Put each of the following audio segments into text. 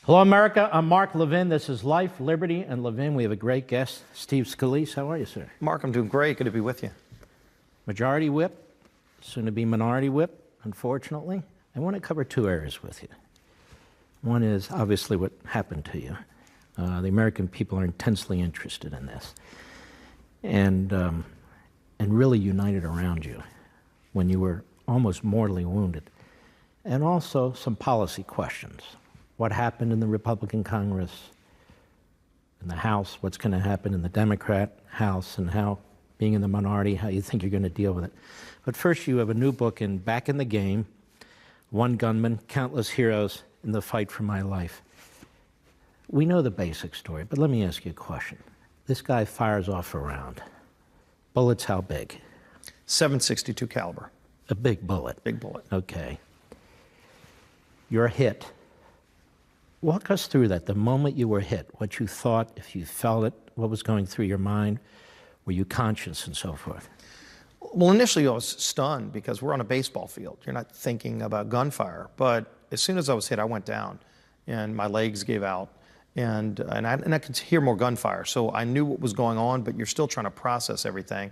Hello, America. I'm Mark Levin. This is Life, Liberty, and Levin. We have a great guest, Steve Scalise. How are you, sir? Mark, I'm doing great. Good to be with you. Majority Whip, soon to be Minority Whip, unfortunately. I want to cover two areas with you. One is obviously what happened to you. The American people are intensely interested in this, and really united around you when you were almost mortally wounded. And also some policy questions. What happened in the Republican Congress, in the House, what's going to happen in the Democrat House, and how, being in the minority, how you think you're going to deal with it. But first, you have a new book Back in the Game, One Gunman, Countless Heroes in the Fight for My Life. We know the basic story, but let me ask you a question. This guy fires off a round. Bullets how big? .762 caliber. A big bullet. Big bullet. Okay. You're hit. Walk us through that, the moment you were hit, what you thought, if you felt it, what was going through your mind, were you conscious and so forth? Well, initially I was stunned because we're on a baseball field. You're not thinking about gunfire. But as soon as I was hit, I went down and my legs gave out and I could hear more gunfire. So I knew what was going on, but you're still trying to process everything.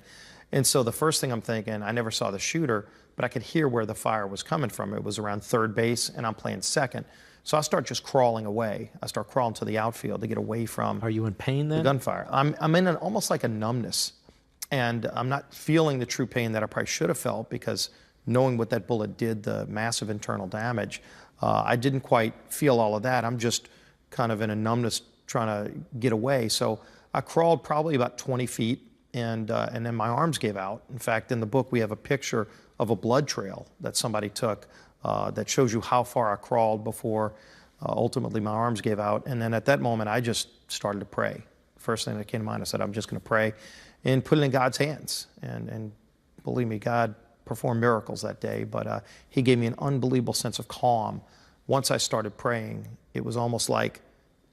And so the first thing I'm thinking, I never saw the shooter, but I could hear where the fire was coming from. It was around third base and I'm playing second. So I start just crawling away. I start crawling to the outfield to get away from. Are you in pain then? The gunfire. I'm in almost like a numbness, and I'm not feeling the true pain that I probably should have felt because knowing what that bullet did, the massive internal damage, I didn't quite feel all of that. I'm just kind of in a numbness trying to get away. So I crawled probably about 20 feet, and then my arms gave out. In fact, in the book we have a picture of a blood trail that somebody took that shows you how far I crawled before ultimately my arms gave out. And then at that moment, I just started to pray. First thing that came to mind, I said, I'm just going to pray and put it in God's hands. And believe me, God performed miracles that day, but he gave me an unbelievable sense of calm. Once I started praying, it was almost like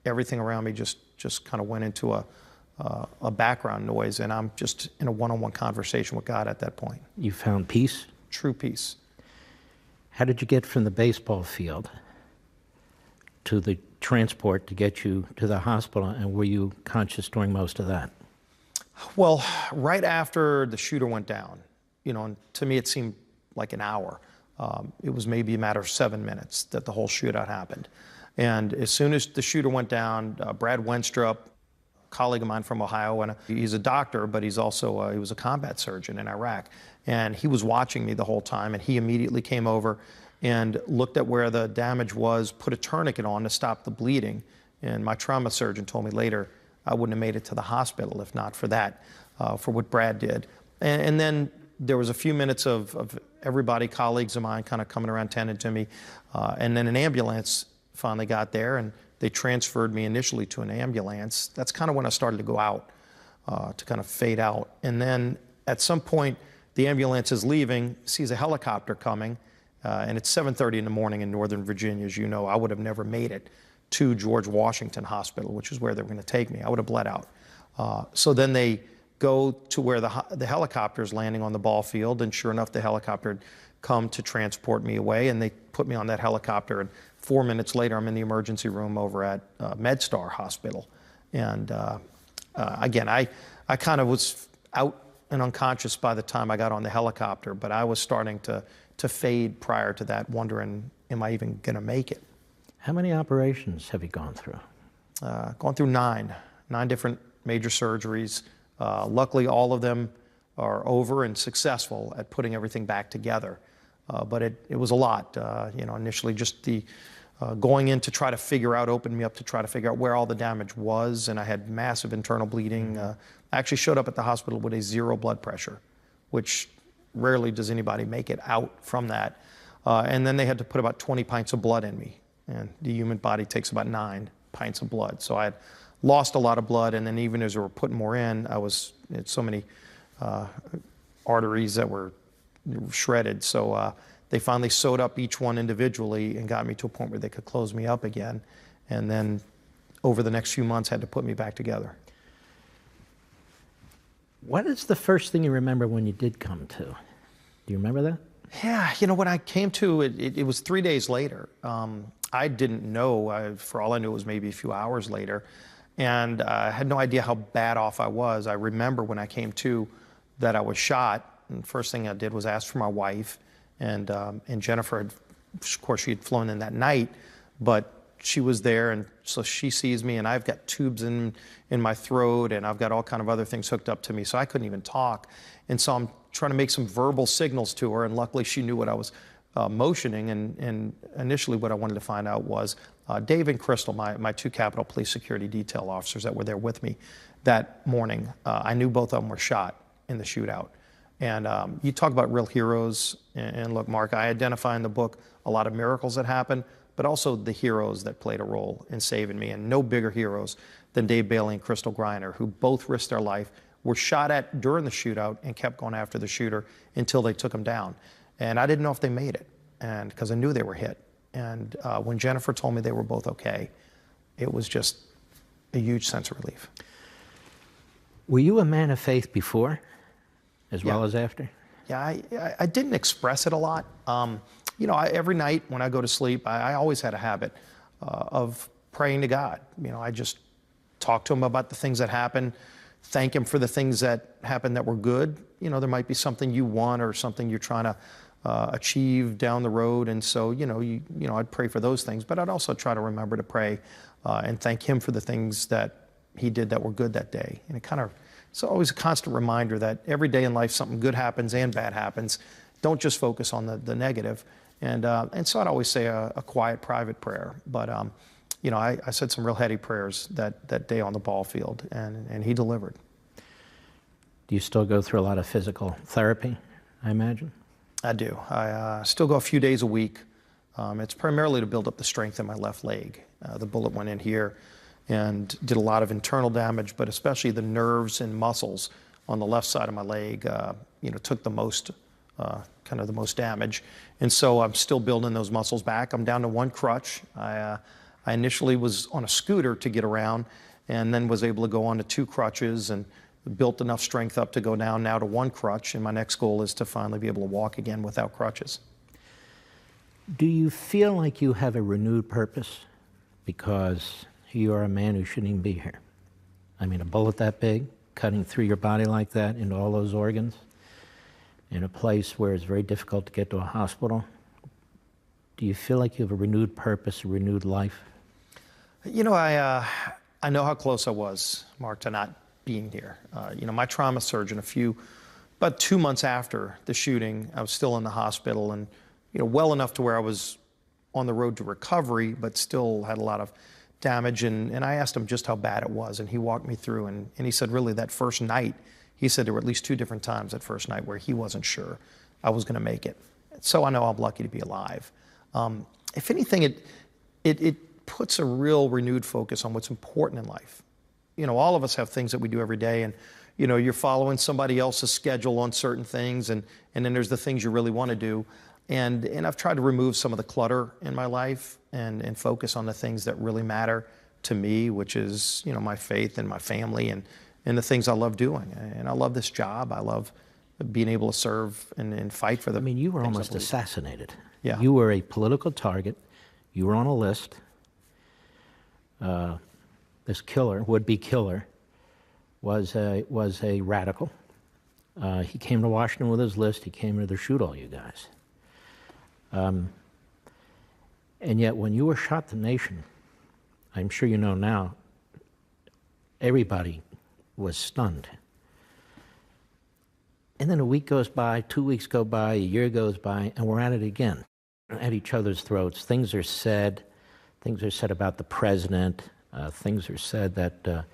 everything around me just kind of went into a background noise, and I'm just in a one-on-one conversation with God at that point. You found peace? True peace. How did you get from the baseball field to the transport to get you to the hospital, and were you conscious during most of that? Well, right after the shooter went down, and to me it seemed like an hour. It was maybe a matter of 7 minutes that the whole shootout happened. And as soon as the shooter went down, Brad Wenstrup, colleague of mine from Ohio, and he's a doctor, but he's also he was a combat surgeon in Iraq, and he was watching me the whole time, and he immediately came over and looked at where the damage was, put a tourniquet on to stop the bleeding, and my trauma surgeon told me later I wouldn't have made it to the hospital if not for that, for what Brad did. And then there was a few minutes of everybody, colleagues of mine, kind of coming around tending to me, and then an ambulance finally got there, and they transferred me initially to an ambulance. That's kind of when I started to go out, to kind of fade out. And then at some point, the ambulance is leaving, sees a helicopter coming, and it's 7:30 in the morning in Northern Virginia. As you know, I would have never made it to George Washington Hospital, which is where they were going to take me. I would have bled out. So then they go to where the helicopter is landing on the ball field, and sure enough, the helicopter had come to transport me away, and they put me on that helicopter, and 4 minutes later, I'm in the emergency room over at MedStar Hospital. And again, I kind of was out and unconscious by the time I got on the helicopter, but I was starting to fade prior to that, wondering, am I even going to make it? How many operations have you gone through? Gone through nine different major surgeries. Luckily, all of them are over and successful at putting everything back together. But it was a lot. Initially just the going in to try to figure out, opened me up to try to figure out where all the damage was, and I had massive internal bleeding. I actually showed up at the hospital with a 0 blood pressure, which rarely does anybody make it out from that. And then they had to put about 20 pints of blood in me, and the human body takes about 9 pints of blood. So I had lost a lot of blood, and then even as they were putting more in, I had so many arteries that were shredded. So they finally sewed up each one individually and got me to a point where they could close me up again. And then over the next few months had to put me back together. What is the first thing you remember when you did come to? Do you remember that? Yeah, when I came to it, it was 3 days later. I didn't know. For all I knew, it was maybe a few hours later. And I had no idea how bad off I was. I remember when I came to that I was shot. And the first thing I did was ask for my wife. And Jennifer, of course, she had flown in that night, but she was there. And so she sees me, and I've got tubes in my throat, and I've got all kind of other things hooked up to me. So I couldn't even talk. And so I'm trying to make some verbal signals to her, and luckily she knew what I was motioning. And initially what I wanted to find out was Dave and Crystal, my two Capitol Police Security Detail officers that were there with me that morning, I knew both of them were shot in the shootout. And you talk about real heroes, and look, Mark, I identify in the book a lot of miracles that happened, but also the heroes that played a role in saving me, and no bigger heroes than Dave Bailey and Crystal Griner, who both risked their life, were shot at during the shootout, and kept going after the shooter until they took him down. And I didn't know if they made it, and because I knew they were hit. And when Jennifer told me they were both okay, it was just a huge sense of relief. Were you a man of faith before, as well as after? Yeah, I didn't express it a lot. Every night when I go to sleep, I always had a habit of praying to God. I just talk to him about the things that happened, thank him for the things that happened that were good. There might be something you want or something you're trying to achieve down the road, and so I'd pray for those things, but I'd also try to remember to pray and thank him for the things that he did that were good that day. And it's always a constant reminder that every day in life something good happens and bad happens. Don't just focus on the negative. And so I'd always say a quiet, private prayer. But I said some real heady prayers that day on the ball field, and he delivered. Do you still go through a lot of physical therapy, I imagine? I do. I still go a few days a week. It's primarily to build up the strength in my left leg. The bullet went in here and did a lot of internal damage, but especially the nerves and muscles on the left side of my leg, took the most damage. And so I'm still building those muscles back. I'm down to one crutch. I initially was on a scooter to get around, and then was able to go on to two crutches, and built enough strength up to go down now to one crutch. And my next goal is to finally be able to walk again without crutches. Do you feel like you have a renewed purpose because you are a man who shouldn't even be here? I mean, a bullet that big, cutting through your body like that into all those organs, in a place where it's very difficult to get to a hospital. Do you feel like you have a renewed purpose, a renewed life? I know how close I was, Mark, to not being here. My trauma surgeon, about 2 months after the shooting, I was still in the hospital, and well enough to where I was on the road to recovery, but still had a lot of damage. And I asked him just how bad it was, and he walked me through. And he said, really, that first night, he said there were at least 2 different times that first night where he wasn't sure I was going to make it. So I know I'm lucky to be alive. If anything, it puts a real renewed focus on what's important in life. All of us have things that we do every day, and you're following somebody else's schedule on certain things, and then there's the things you really want to do. And I've tried to remove some of the clutter in my life and focus on the things that really matter to me, which is, my faith and my family and the things I love doing. And I love this job. I love being able to serve and fight for them. I mean, you were almost assassinated. Yeah. You were a political target. You were on a list. This killer, would-be killer, was a radical. He came to Washington with his list. He came to shoot all you guys. And yet, when you were shot, the nation, I'm sure you know now, everybody was stunned. And then a week goes by, 2 weeks go by, a year goes by, and we're at it again, at each other's throats. Things are said about the president. Things are said that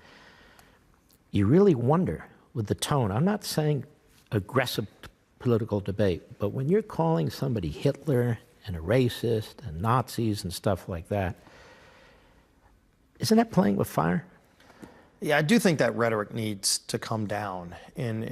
you really wonder with the tone. I'm not saying aggressive political debate, but when you're calling somebody Hitler and a racist and Nazis and stuff like that, isn't that playing with fire? Yeah, I do think that rhetoric needs to come down. And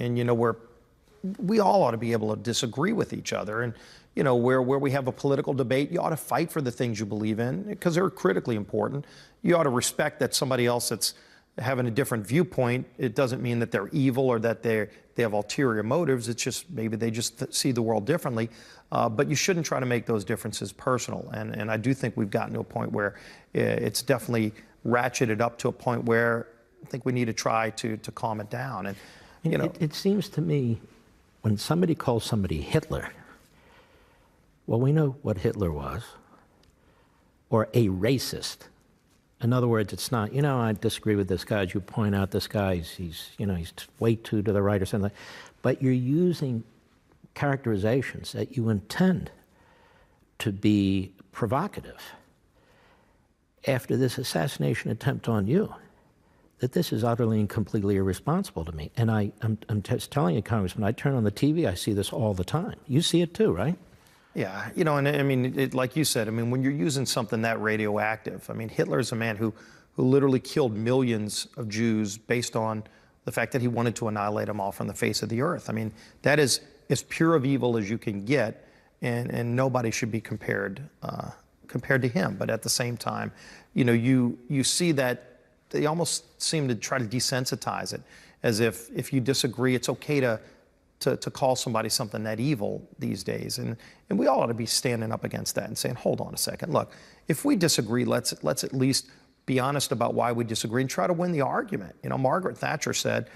we all ought to be able to disagree with each other. And where we have a political debate, you ought to fight for the things you believe in because they're critically important. You ought to respect that somebody else that's having a different viewpoint, it doesn't mean that they're evil or that they have ulterior motives. It's just maybe they just see the world differently. But you shouldn't try to make those differences personal. And I do think we've gotten to a point where it's definitely ratcheted up to a point where I think we need to try to calm it down. And you know, it seems to me when somebody calls somebody Hitler, well, we know what Hitler was, or a racist. In other words, it's not, I disagree with this guy. As you point out, this guy, he's way too to the right or something. But you're using characterizations that you intend to be provocative after this assassination attempt on you, that this is utterly and completely irresponsible to me. And I'm just telling you, Congressman, I turn on the TV, I see this all the time. You see it too, right? Yeah, and I mean, like you said, I mean, when you're using something that radioactive, I mean, Hitler is a man who literally killed millions of Jews based on the fact that he wanted to annihilate them all from the face of the earth. I mean, that is as pure of evil as you can get, and nobody should be compared to him. But at the same time, you see that they almost seem to try to desensitize it, as if you disagree, it's okay to call somebody something that evil these days. And we all ought to be standing up against that and saying, hold on a second, look, if we disagree, let's at least be honest about why we disagree and try to win the argument. Margaret Thatcher said,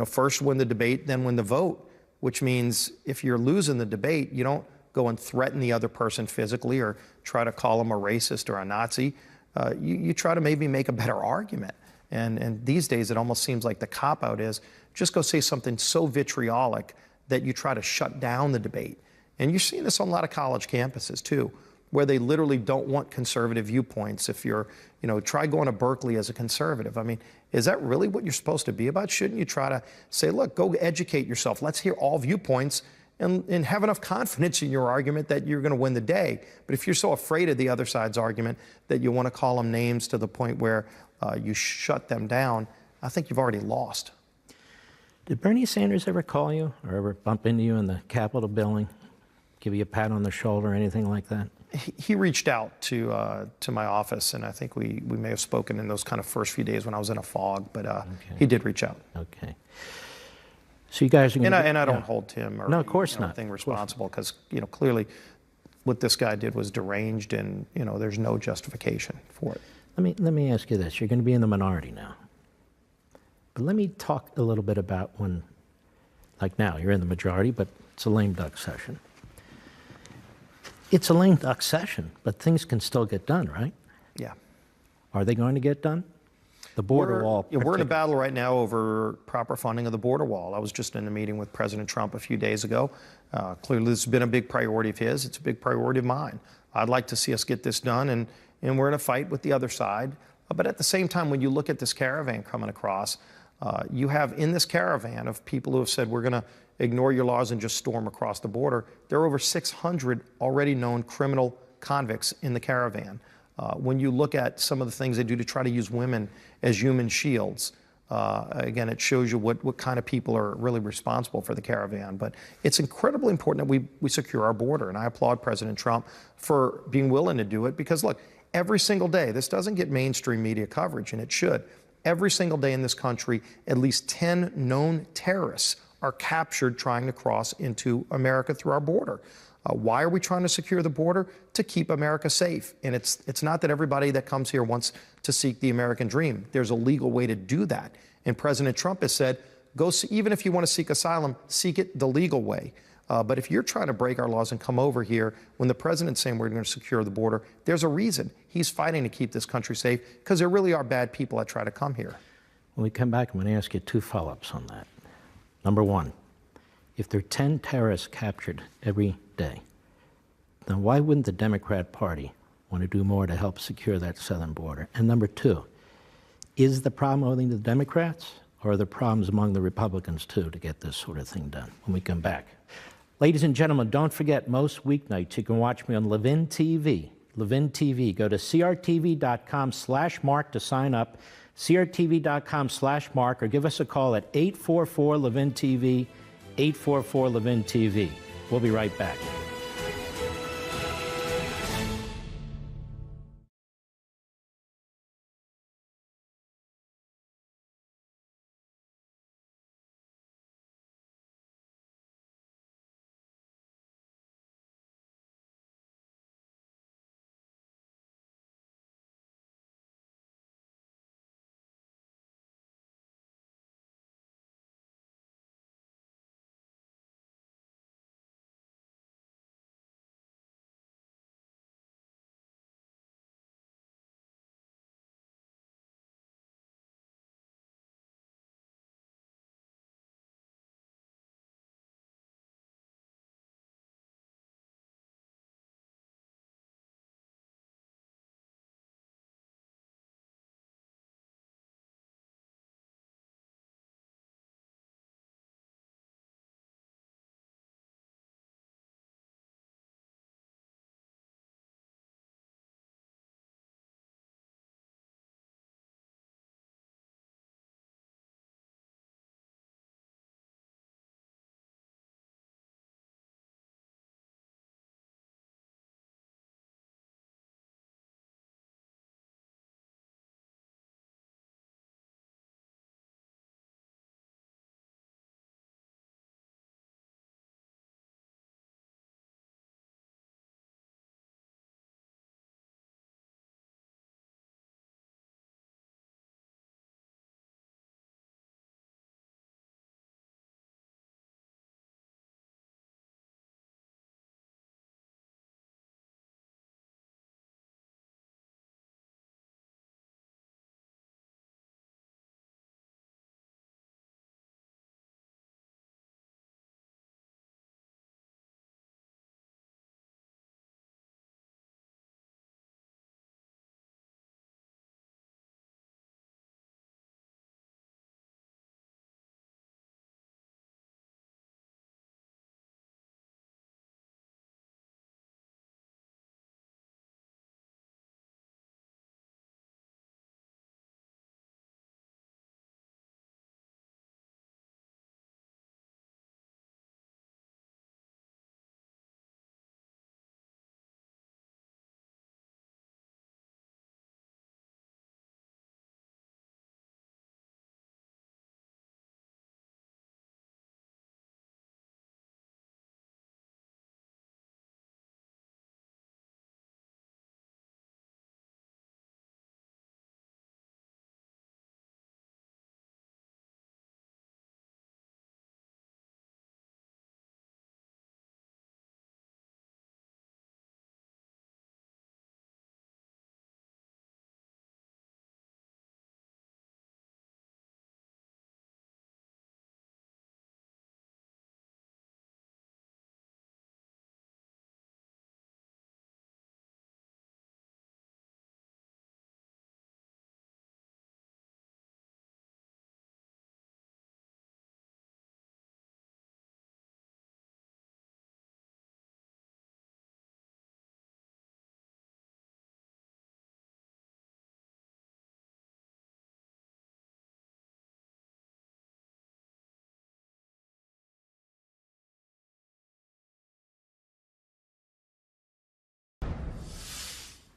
first win the debate, then win the vote, which means if you're losing the debate, you don't go and threaten the other person physically or try to call them a racist or a Nazi. You try to maybe make a better argument. And these days, it almost seems like the cop-out is just go say something so vitriolic that you try to shut down the debate. And you're seeing this on a lot of college campuses, too, where they literally don't want conservative viewpoints. If you're, try going to Berkeley as a conservative. I mean, is that really what you're supposed to be about? Shouldn't you try to say, look, go educate yourself. Let's hear all viewpoints and have enough confidence in your argument that you're going to win the day. But if you're so afraid of the other side's argument that you want to call them names to the point where you shut them down, I think you've already lost. Did Bernie Sanders ever call you or ever bump into you in the Capitol building, give you a pat on the shoulder or anything like that? He reached out to my office, and I think we may have spoken in those kind of first few days when I was in a fog, but okay. He did reach out. Okay. So you guys are going to... And I don't hold him or no, of course not. Anything responsible, because clearly what this guy did was deranged, and there's no justification for it. Let me ask you this. You're going to be in the minority now. But let me talk a little bit about when, like now, you're in the majority, but it's a lame duck session. It's a lame duck session, but things can still get done, right? Yeah. Are they going to get done? The border wall. We're in a battle right now over proper funding of the border wall. I was just in a meeting with President Trump a few days ago. Clearly, this has been a big priority of his. It's a big priority of mine. I'd like to see us get this done, and we're in a fight with the other side. But at the same time, when you look at this caravan coming across, you have in this caravan of people who have said, we're going to ignore your laws and just storm across the border. There are over 600 already known criminal convicts in the caravan. When you look at some of the things they do to try to use women as human shields, again, it shows you what kind of people are really responsible for the caravan. But it's incredibly important that we secure our border. And I applaud President Trump for being willing to do it because, look, every single day, this doesn't get mainstream media coverage, and it should. Every single day in this country, at least 10 known terrorists are captured trying to cross into America through our border. Why are we trying to secure the border? To keep America safe. And it's not that everybody that comes here wants to seek the American dream. There's a legal way to do that. And President Trump has said, even if you want to seek asylum, seek it the legal way. But if you're trying to break our laws and come over here when the president's saying we're going to secure the border, there's a reason. He's fighting to keep this country safe because there really are bad people that try to come here. When we come back, I'm going to ask you two follow-ups on that. Number one, if there are 10 terrorists captured every day, then why wouldn't the Democrat Party want to do more to help secure that southern border? And number two, is the problem only the Democrats, or are there problems among the Republicans, too, to get this sort of thing done when we come back? Ladies and gentlemen, don't forget, most weeknights you can watch me on Levin TV. Levin TV. Go to crtv.com/Mark to sign up, crtv.com/Mark, or give us a call at 844-LEVIN-TV, 844-LEVIN-TV. We'll be right back.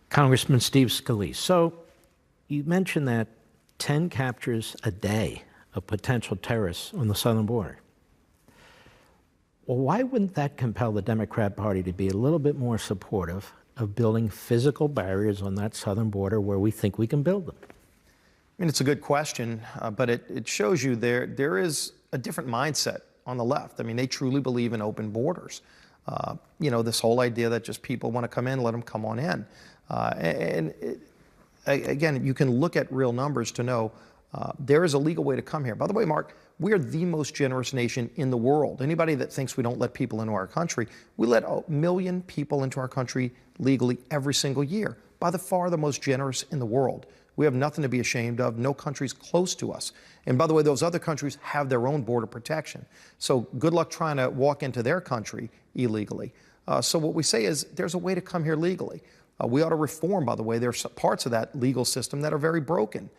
Congressman Steve Scalise. So you mentioned that 10 captures a day of potential terrorists on the southern border. Well, why wouldn't that compel the Democrat Party to be a little bit more supportive of building physical barriers on that southern border where we think we can build them? I mean, it's a good question, but it shows you there is a different mindset on the left. I mean, they truly believe in open borders. This whole idea that just people want to come in, let them come on in. Again, you can look at real numbers to know there is a legal way to come here. By the way, Mark, we are the most generous nation in the world. Anybody that thinks we don't let people into our country, we let 1 million people into our country legally every single year. By far the most generous in the world. We have nothing to be ashamed of. No country's close to us. And by the way, those other countries have their own border protection. So good luck trying to walk into their country illegally. So what we say is there's a way to come here legally. We ought to reform, by the way. There's parts of that legal system that are very broken.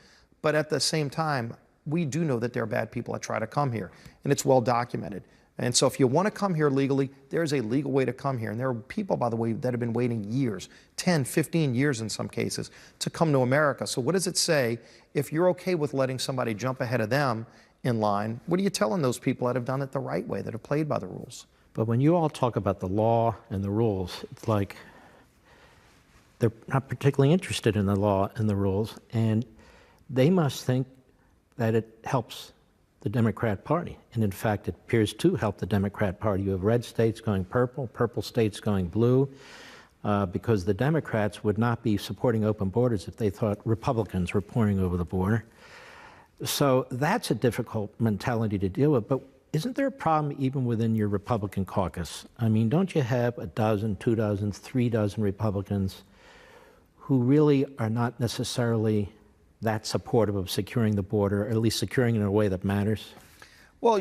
But at the same time, we do know that there are bad people that try to come here, and it's well documented. And so if you want to come here legally, there's a legal way to come here. And there are people, by the way, that have been waiting years, 10, 15 years in some cases, to come to America. So what does it say? If you're okay with letting somebody jump ahead of them in line, what are you telling those people that have done it the right way, that have played by the rules? But when you all talk about the law and the rules, it's like they're not particularly interested in the law and the rules, and they must think that it helps the Democrat Party. And in fact, it appears to help the Democrat Party. You have red states going purple, purple states going blue, because the Democrats would not be supporting open borders if they thought Republicans were pouring over the border. So that's a difficult mentality to deal with. But isn't there a problem even within your Republican caucus? I mean, don't you have a dozen, 2 dozen, 3 dozen Republicans who really are not necessarily that supportive of securing the border, or at least securing it in a way that matters? Well,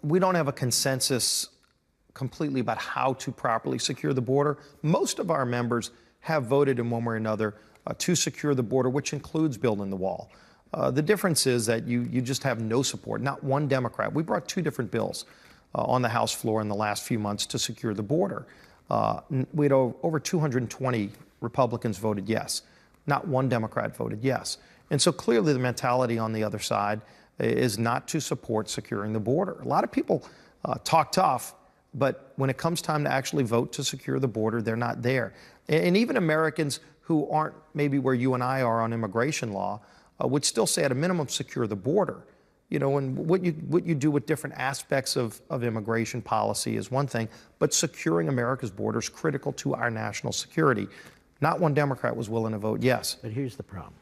we don't have a consensus completely about how to properly secure the border. Most of our members have voted in one way or another to secure the border, which includes building the wall. The difference is that you just have no support, not one Democrat. We brought 2 different bills on the House floor in the last few months to secure the border. We had over 220 Republicans voted yes. Not one Democrat voted yes. And so clearly the mentality on the other side is not to support securing the border. A lot of people talk tough, but when it comes time to actually vote to secure the border, they're not there. And even Americans who aren't maybe where you and I are on immigration law would still say at a minimum secure the border. And what you do with different aspects of immigration policy is one thing, but securing America's border is critical to our national security. Not one Democrat was willing to vote yes. But here's the problem.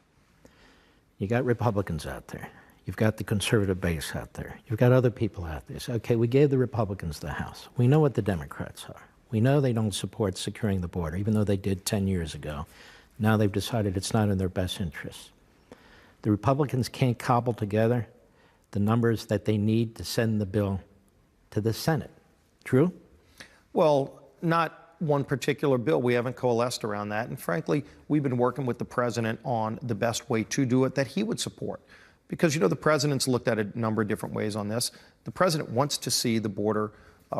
You got Republicans out there. You've got the conservative base out there. You've got other people out there. So, okay, we gave the Republicans the House. We know what the Democrats are. We know they don't support securing the border, even though they did 10 years ago. Now they've decided it's not in their best interest. The Republicans can't cobble together the numbers that they need to send the bill to the Senate. True? Well, not one particular bill. We haven't coalesced around that. And frankly, we've been working with the president on the best way to do it that he would support. Because, the president's looked at a number of different ways on this. The president wants to see the border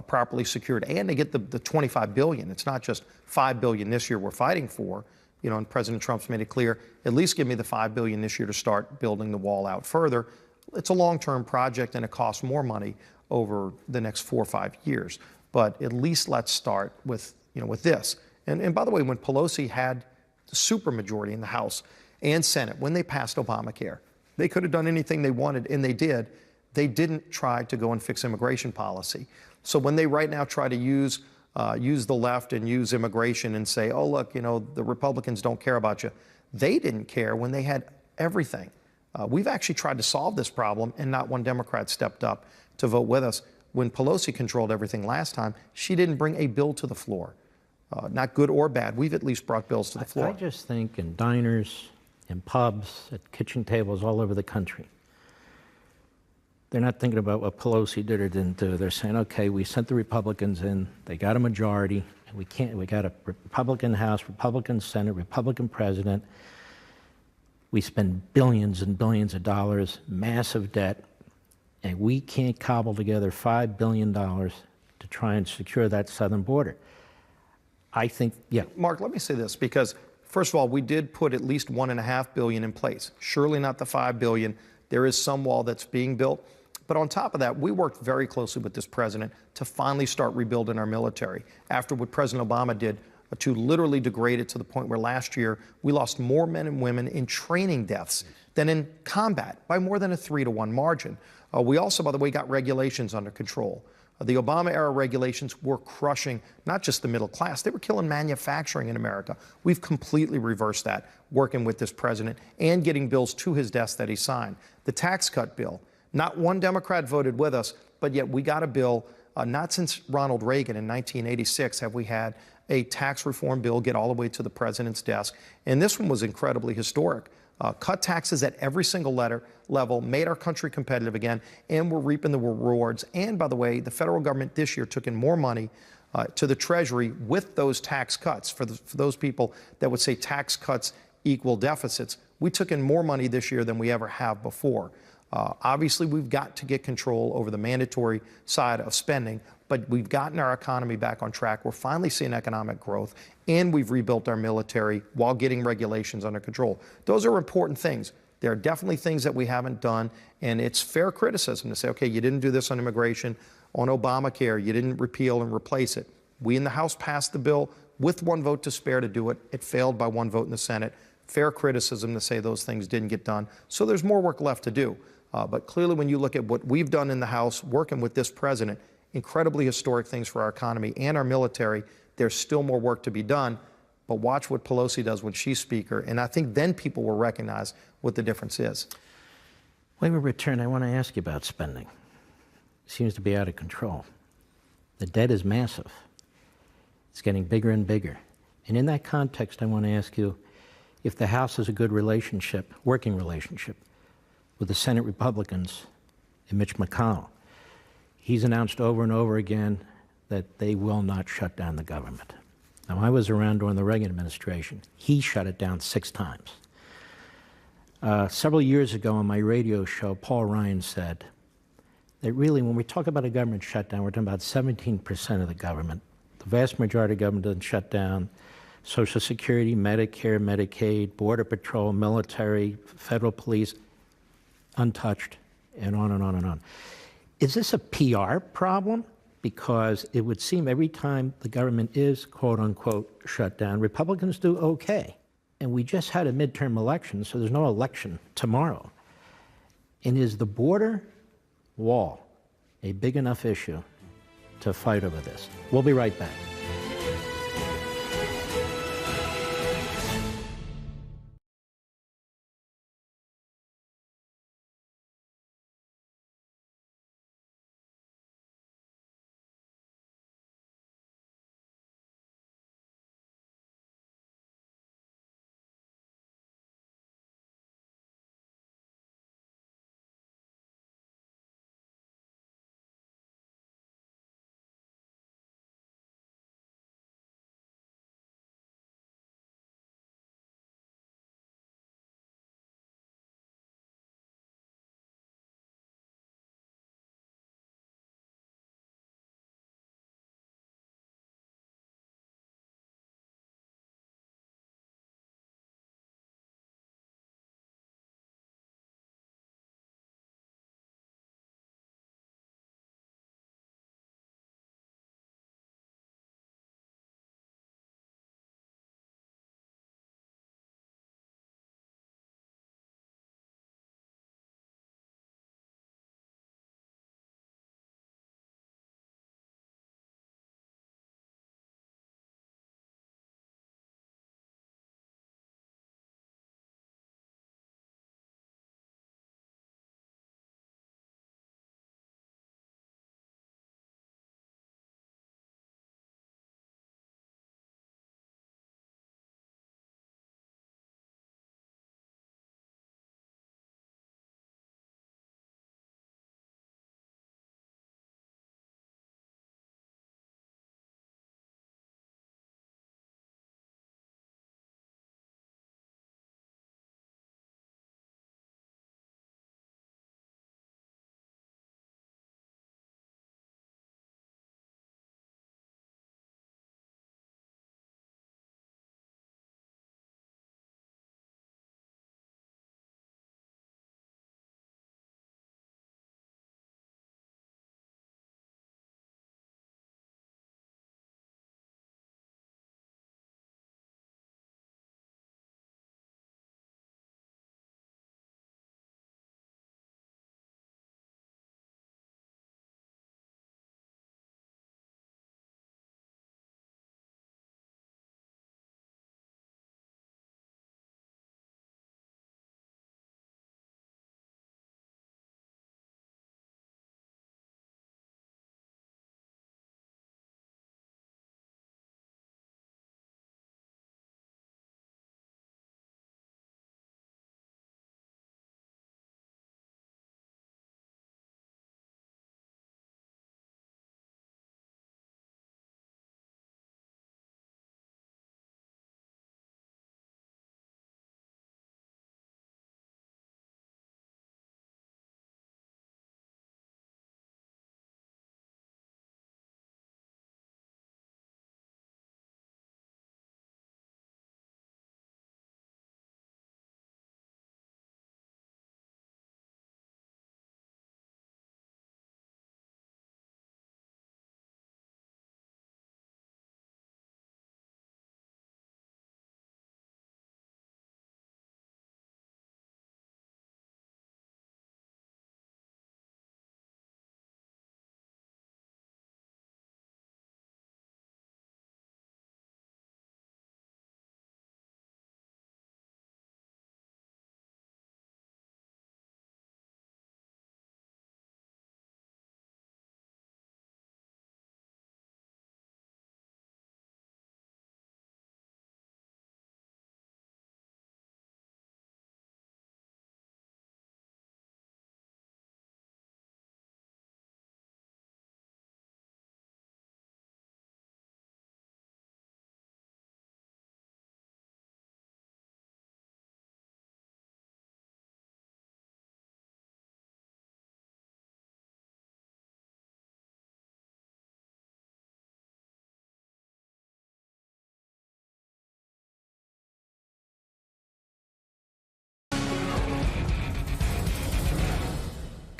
properly secured and to get the $25 billion. It's not just $5 billion this year we're fighting for. And President Trump's made it clear, at least give me the $5 billion this year to start building the wall out further. It's a long-term project and it costs more money over the next 4 or 5 years. But at least let's start with this. And by the way, when Pelosi had the supermajority in the House and Senate, when they passed Obamacare, they could have done anything they wanted, and they did. They didn't try to go and fix immigration policy. So when they right now try to use the left and use immigration and say, oh, look, the Republicans don't care about you, they didn't care when they had everything. We've actually tried to solve this problem, and not one Democrat stepped up to vote with us. When Pelosi controlled everything last time, she didn't bring a bill to the floor. Not good or bad. We've at least brought bills to the floor. I just think in diners, in pubs, at kitchen tables all over the country, they're not thinking about what Pelosi did or didn't do. They're saying, okay, we sent the Republicans in, they got a majority, and we got a Republican House, Republican Senate, Republican President. We spend billions and billions of dollars, massive debt, and we can't cobble together $5 billion to try and secure that southern border. I think, yeah. Mark, let me say this, because First of all, we did put at least $1.5 billion in place. Surely not the $5 billion. There is some wall that's being built. But on top of that, we worked very closely with this president to finally start rebuilding our military after what President Obama did to literally degrade it to the point where last year we lost more men and women in training deaths than in combat by more than a 3-to-1 margin. We also, by the way, got regulations under control. The Obama-era regulations were crushing not just the middle class, they were killing manufacturing in America. We've completely reversed that, working with this president and getting bills to his desk that he signed. The tax cut bill, not one Democrat voted with us, but yet we got a bill. Not since Ronald Reagan in 1986 have we had a tax reform bill get all the way to the president's desk. And this one was incredibly historic. Cut taxes at every single level, made our country competitive again, and we're reaping the rewards. And by the way, the federal government this year took in more money to the Treasury with those tax cuts. For those people that would say tax cuts equal deficits, we took in more money this year than we ever have before. Obviously, we've got to get control over the mandatory side of spending, but we've gotten our economy back on track. We're finally seeing economic growth, and we've rebuilt our military while getting regulations under control. Those are important things. There are definitely things that we haven't done, and it's fair criticism to say, okay, you didn't do this on immigration, on Obamacare, you didn't repeal and replace it. We in the House passed the bill with one vote to spare to do it. It failed by one vote in the Senate. Fair criticism to say those things didn't get done. So there's more work left to do. But clearly, when you look at what we've done in the House, working with this president, incredibly historic things for our economy and our military, there's still more work to be done. But watch what Pelosi does when she's Speaker, and I think then people will recognize what the difference is. When we return, I want to ask you about spending. It seems to be out of control. The debt is massive. It's getting bigger and bigger. And in that context, I want to ask you if the House has a good relationship, working relationship, with the Senate Republicans and Mitch McConnell. He's announced over and over again that they will not shut down the government. Now, I was around during the Reagan administration. He shut it down 6 times. Several years ago on my radio show, Paul Ryan said that really when we talk about a government shutdown, we're talking about 17% of the government. The vast majority of government doesn't shut down. Social Security, Medicare, Medicaid, Border Patrol, military, federal police, untouched, and on and on and on. Is this a PR problem? Because it would seem every time the government is, quote unquote, shut down, Republicans do okay. And we just had a midterm election, so there's no election tomorrow. And is the border wall a big enough issue to fight over this? We'll be right back.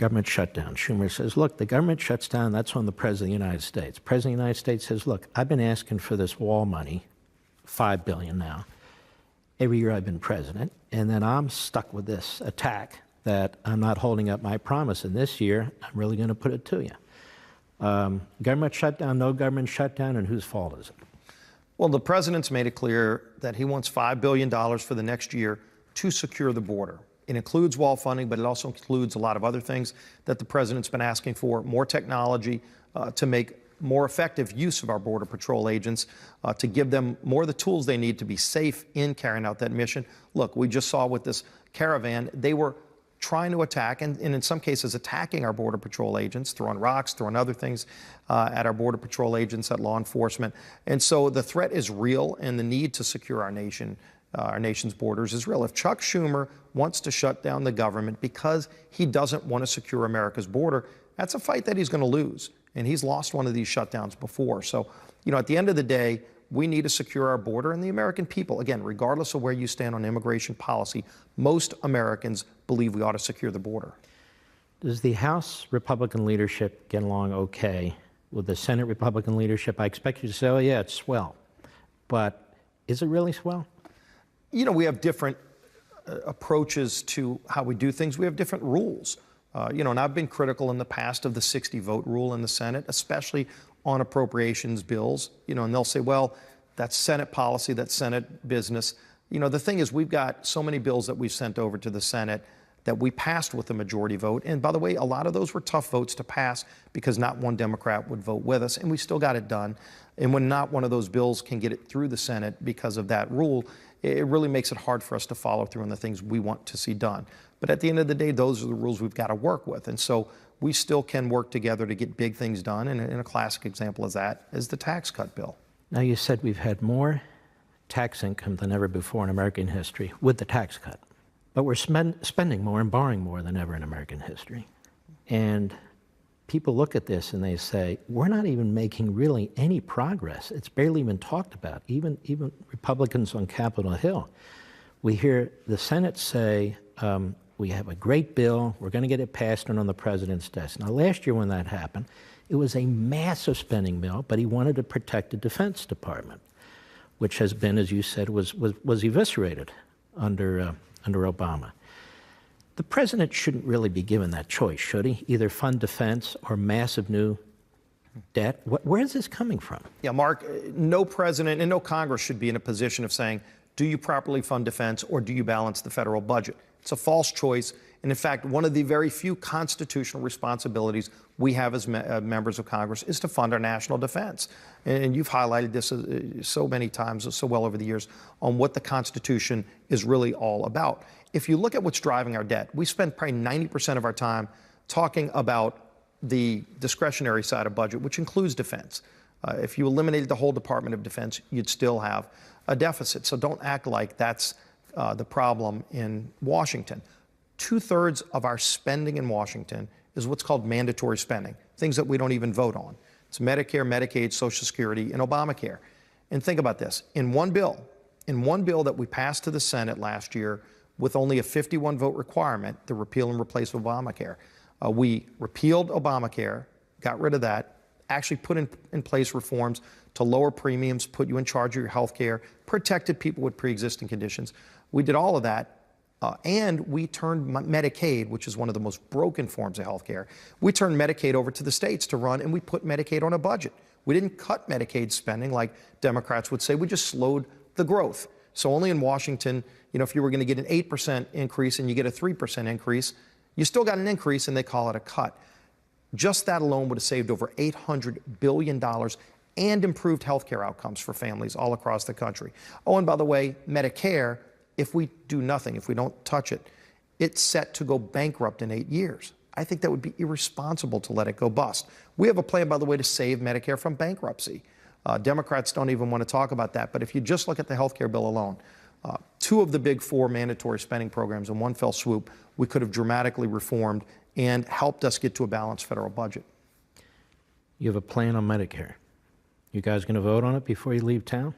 government shutdown. Schumer says, look, the government shuts down, that's on the President of the United States. The President of the United States says, look, I've been asking for this wall money, $5 billion now, every year I've been president, and then I'm stuck with this attack that I'm not holding up my promise, and this year I'm really going to put it to you. Government shutdown, no government shutdown, and whose fault is it? Well, the president's made it clear that he wants $5 billion for the next year to secure the border. It includes wall funding, but it also includes a lot of other things that the president's been asking for, more technology to make more effective use of our Border Patrol agents, to give them more of the tools they need to be safe in carrying out that mission. Look, we just saw with this caravan, they were trying to attack, and in some cases attacking our Border Patrol agents, throwing rocks, throwing other things at our Border Patrol agents, at law enforcement. And so the threat is real, and the need to secure our nation's borders is real. If Chuck Schumer wants to shut down the government because he doesn't want to secure America's border, that's a fight that he's going to lose. And he's lost one of these shutdowns before. So, at the end of the day, we need to secure our border, and the American people, again, regardless of where you stand on immigration policy, most Americans believe we ought to secure the border. Does the House Republican leadership get along okay with the Senate Republican leadership? I expect you to say, oh, yeah, it's swell. But is it really swell? We have different approaches to how we do things. We have different rules. And I've been critical in the past of the 60-vote rule in the Senate, especially on appropriations bills, and they'll say, well, that's Senate policy, that's Senate business. The thing is, we've got so many bills that we've sent over to the Senate that we passed with a majority vote. And by the way, a lot of those were tough votes to pass because not one Democrat would vote with us, and we still got it done. And when not one of those bills can get it through the Senate because of that rule, it really makes it hard for us to follow through on the things we want to see done. But at the end of the day, those are the rules we've got to work with. And so we still can work together to get big things done. And a classic example of that is the tax cut bill. Now, you said we've had more tax income than ever before in American history with the tax cut. But we're spending more and borrowing more than ever in American history. And people look at this and they say, we're not even making really any progress. It's barely even talked about, even Republicans on Capitol Hill. We hear the Senate say, we have a great bill, we're going to get it passed and on the president's desk. Now, last year when that happened, it was a massive spending bill, but he wanted to protect the Defense Department, which has been, as you said, was eviscerated under Obama. The president shouldn't really be given that choice, should he? Either fund defense or massive new debt. Where is this coming from? Yeah, Mark, no president and no Congress should be in a position of saying, do you properly fund defense or do you balance the federal budget? It's a false choice. And in fact, one of the very few constitutional responsibilities we have as members of Congress is to fund our national defense. And you've highlighted this so many times, so well over the years, on what the Constitution is really all about. If you look at what's driving our debt, we spend probably 90% of our time talking about the discretionary side of budget, which includes defense. If you eliminated the whole Department of Defense, you'd still have a deficit. So don't act like that's the problem in Washington. 2/3 of our spending in Washington is what's called mandatory spending, things that we don't even vote on. It's Medicare, Medicaid, Social Security, and Obamacare. And think about this. In one bill that we passed to the Senate last year with only a 51-vote requirement, the repeal and replace of Obamacare, we repealed Obamacare, got rid of that, actually put in place reforms to lower premiums, put you in charge of your health care, protected people with pre-existing conditions. We did all of that. And we turned Medicaid, which is one of the most broken forms of health care, we turned Medicaid over to the states to run, and we put Medicaid on a budget. We didn't cut Medicaid spending like Democrats would say. We just slowed the growth. So only in Washington, if you were going to get an 8% increase and you get a 3% increase, you still got an increase, and they call it a cut. Just that alone would have saved over $800 billion and improved health care outcomes for families all across the country. Oh, and by the way, Medicare, if we do nothing, if we don't touch it, it's set to go bankrupt in 8 years. I think that would be irresponsible to let it go bust. We have a plan, by the way, to save Medicare from bankruptcy. Democrats don't even want to talk about that. But if you just look at the health care bill alone, 2 of the big 4 mandatory spending programs in one fell swoop, we could have dramatically reformed and helped us get to a balanced federal budget. You have a plan on Medicare. You guys going to vote on it before you leave town?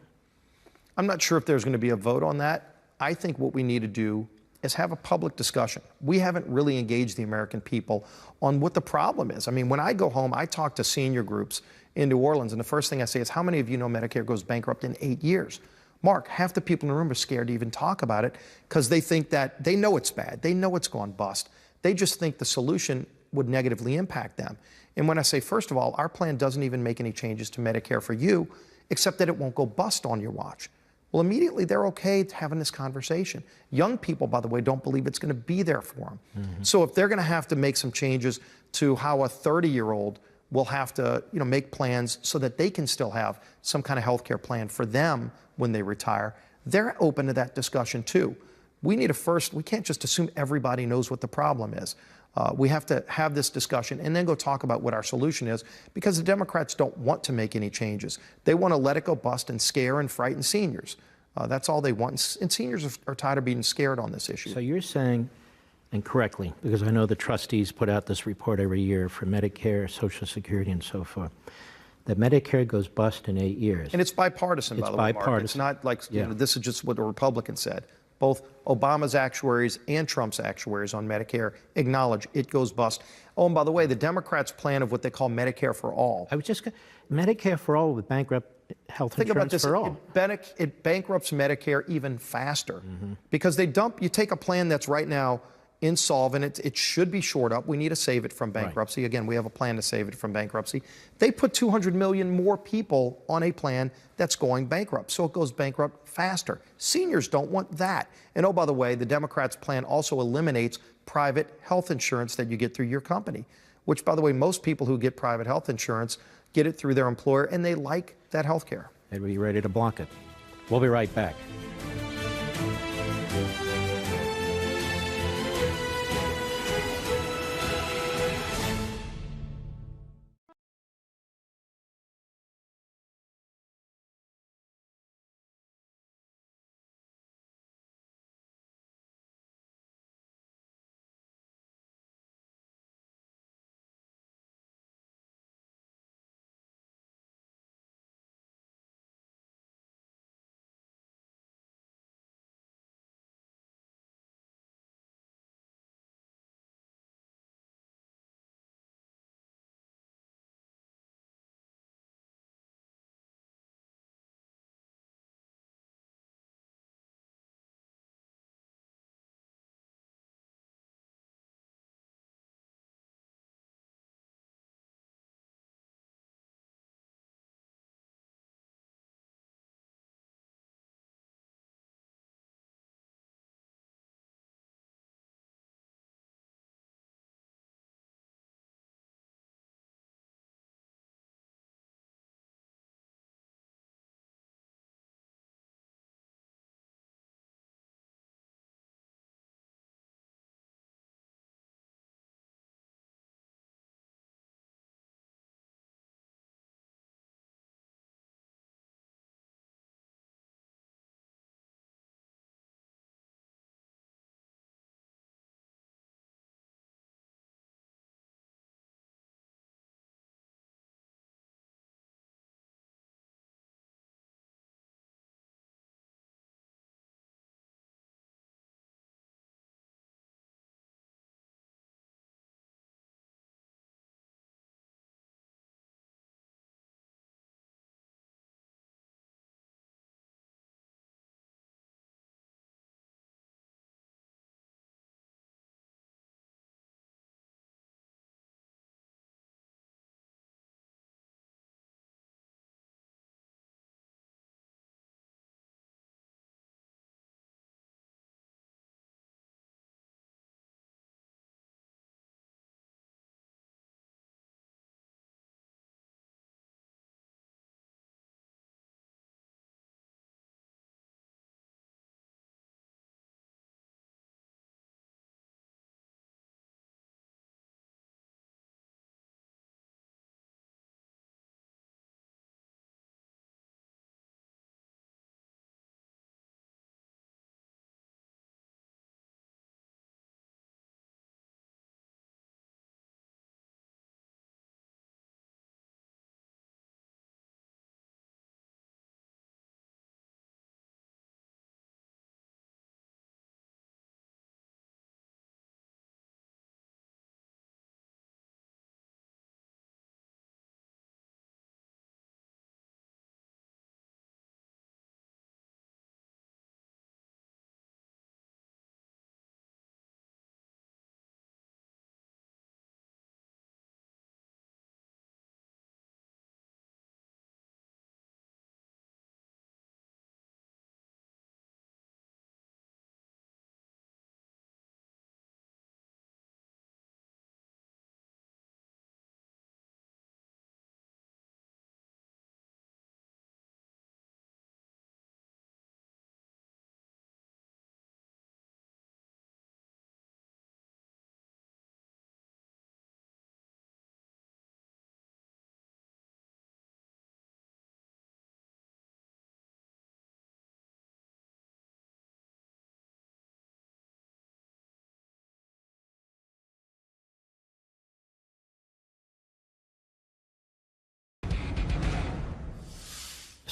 I'm not sure if there's going to be a vote on that. I think what we need to do is have a public discussion. We haven't really engaged the American people on what the problem is. I mean, when I go home, I talk to senior groups in New Orleans, and the first thing I say is, how many of you know Medicare goes bankrupt in 8 years? Mark, half the people in the room are scared to even talk about it because they think that they know it's bad. They know it's gone bust. They just think the solution would negatively impact them. And when I say, first of all, our plan doesn't even make any changes to Medicare for you, except that it won't go bust on your watch. Well, immediately they're okay having this conversation. Young people, by the way, don't believe it's going to be there for them. So if they're going to have to make some changes to how a 30-year-old will have to, make plans so that they can still have some kind of health care plan for them when they retire, they're open to that discussion too. We can't just assume everybody knows what the problem is. We have to have this discussion and then go talk about what our solution is, because the Democrats don't want to make any changes. They want to let it go bust and scare and frighten seniors. That's all they want. And seniors are tired of being scared on this issue. So you're saying, and correctly, because I know the trustees put out this report every year for Medicare, Social Security, and so forth, that Medicare goes bust in 8 years. And it's bipartisan, by the way, Mark. Bipartisan. It's not like, this is just what the Republicans said. Both Obama's actuaries and Trump's actuaries on Medicare acknowledge it goes bust. Oh, and by the way, the Democrats' plan of what they call Medicare for all. Medicare for all with bankrupt health Think about insurance this. for all. It bankrupts Medicare even faster because you take a plan that's right now insolvent. It should be shored up. We need to save it from bankruptcy. Right. Again, we have a plan to save it from bankruptcy. They put 200 million more people on a plan that's going bankrupt, so it goes bankrupt faster. Seniors don't want that. And oh, by the way, the Democrats' plan also eliminates private health insurance that you get through your company, which, by the way, most people who get private health insurance get it through their employer, and they like that health care. They'd be ready to block it. We'll be right back.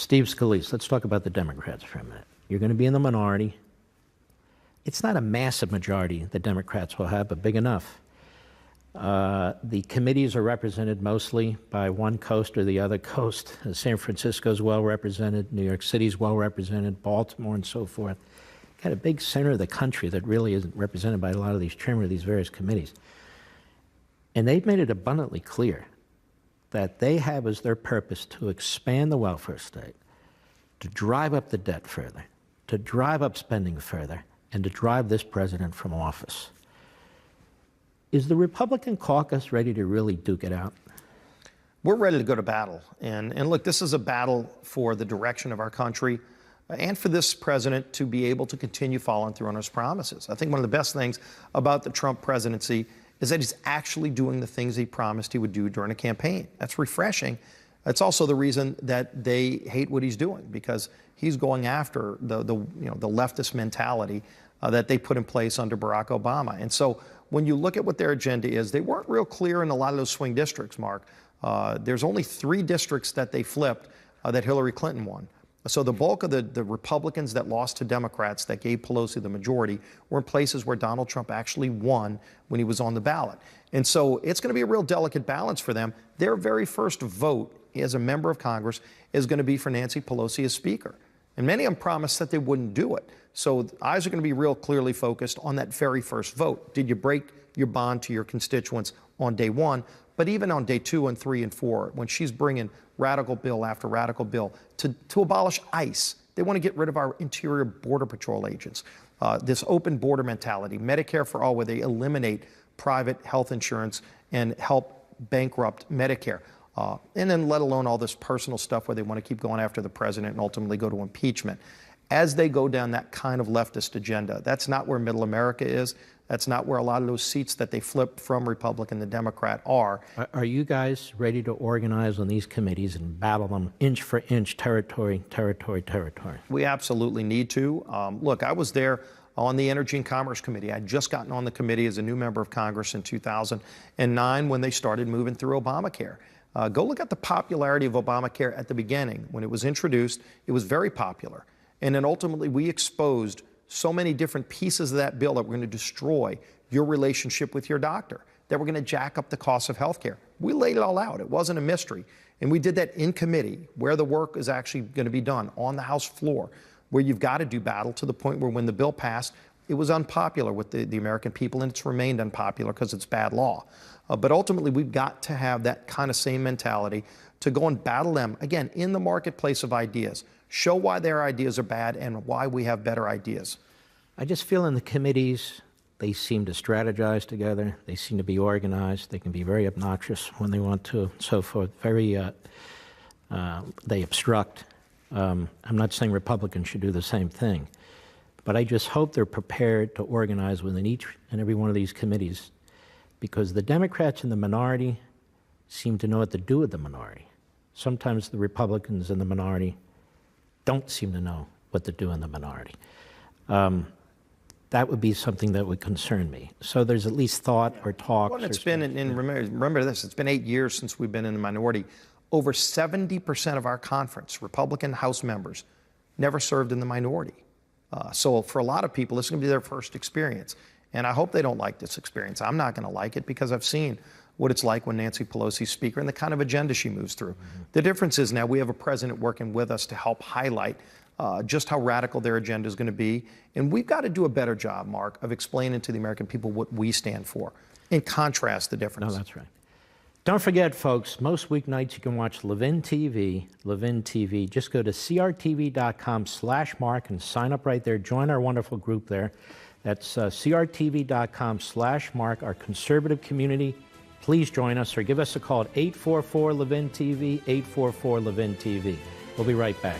Steve Scalise, let's talk about the Democrats for a minute. You're going to be in the minority. It's not a massive majority the Democrats will have, but big enough. The committees are represented mostly by one coast or the other coast. San Francisco's well represented, New York City's well represented, Baltimore and so forth. Got a big center of the country that really isn't represented by a lot of these chairmen of these various committees. And they've made it abundantly clear that they have as their purpose to expand the welfare state, to drive up the debt further, to drive up spending further, and to drive this president from office. Is the Republican caucus ready to really duke it out? We're ready to go to battle. And look, this is a battle for the direction of our country and for this president to be able to continue following through on his promises. I think one of the best things about the Trump presidency is that he's actually doing the things he promised he would do during a campaign. That's refreshing. That's also the reason that they hate what he's doing, because he's going after the leftist mentality that they put in place under Barack Obama. And so when you look at what their agenda is, they weren't real clear in a lot of those swing districts, Mark. There's only 3 districts that they flipped that Hillary Clinton won. So the bulk of the Republicans that lost to Democrats that gave Pelosi the majority were in places where Donald Trump actually won when he was on the ballot. And so it's going to be a real delicate balance for them. Their very first vote as a member of Congress is going to be for Nancy Pelosi as Speaker. And many of them promised that they wouldn't do it. So eyes are going to be real clearly focused on that very first vote. Did you break your bond to your constituents on day 1? But even on day 2 and 3 and 4, when she's bringing radical bill after radical bill to abolish ICE, they want to get rid of our interior border patrol agents. This open border mentality, Medicare for all, where they eliminate private health insurance and help bankrupt Medicare. And then let alone all this personal stuff where they want to keep going after the president and ultimately go to impeachment. As they go down that kind of leftist agenda, that's not where middle America is. That's not where a lot of those seats that they flip from Republican to Democrat are. Are you guys ready to organize on these committees and battle them inch for inch, territory, territory, territory? We absolutely need to. Look, I was there on the Energy and Commerce Committee. I'd just gotten on the committee as a new member of Congress in 2009 when they started moving through Obamacare. Go look at the popularity of Obamacare at the beginning. When it was introduced, it was very popular. And then ultimately we exposed so many different pieces of that bill that were going to destroy your relationship with your doctor, that were going to jack up the cost of health care. We laid it all out. It wasn't a mystery. And we did that in committee, where the work is actually going to be done, on the House floor, where you've got to do battle to the point where when the bill passed, it was unpopular with the American people, and it's remained unpopular because it's bad law. But ultimately, we've got to have that kind of same mentality to go and battle them, again, in the marketplace of ideas. Show why their ideas are bad and why we have better ideas. I just feel in the committees, they seem to strategize together. They seem to be organized. They can be very obnoxious when they want to, and so forth. They obstruct. I'm not saying Republicans should do the same thing, but I just hope they're prepared to organize within each and every one of these committees, because the Democrats in the minority seem to know what to do with the minority. Sometimes the Republicans in the minority don't seem to know what to do in the minority. That would be something that would concern me. So there's at least thought or talk. Well, it's been, and remember this, it's been 8 years since we've been in the minority. Over 70% of our conference, Republican House members, never served in the minority. So for a lot of people, this is going to be their first experience. And I hope they don't like this experience. I'm not going to like it because I've seen what it's like when Nancy Pelosi's Speaker and the kind of agenda she moves through. Mm-hmm. The difference is now we have a president working with us to help highlight just how radical their agenda is going to be. And we've got to do a better job, Mark, of explaining to the American people what we stand for, in contrast the difference. No, that's right. Don't forget, folks, most weeknights you can watch Levin TV, Levin TV. Just go to crtv.com/Mark and sign up right there. Join our wonderful group there. That's crtv.com/Mark, our conservative community. Please join us or give us a call at 844-LEVIN-TV, 844-LEVIN-TV. We'll be right back.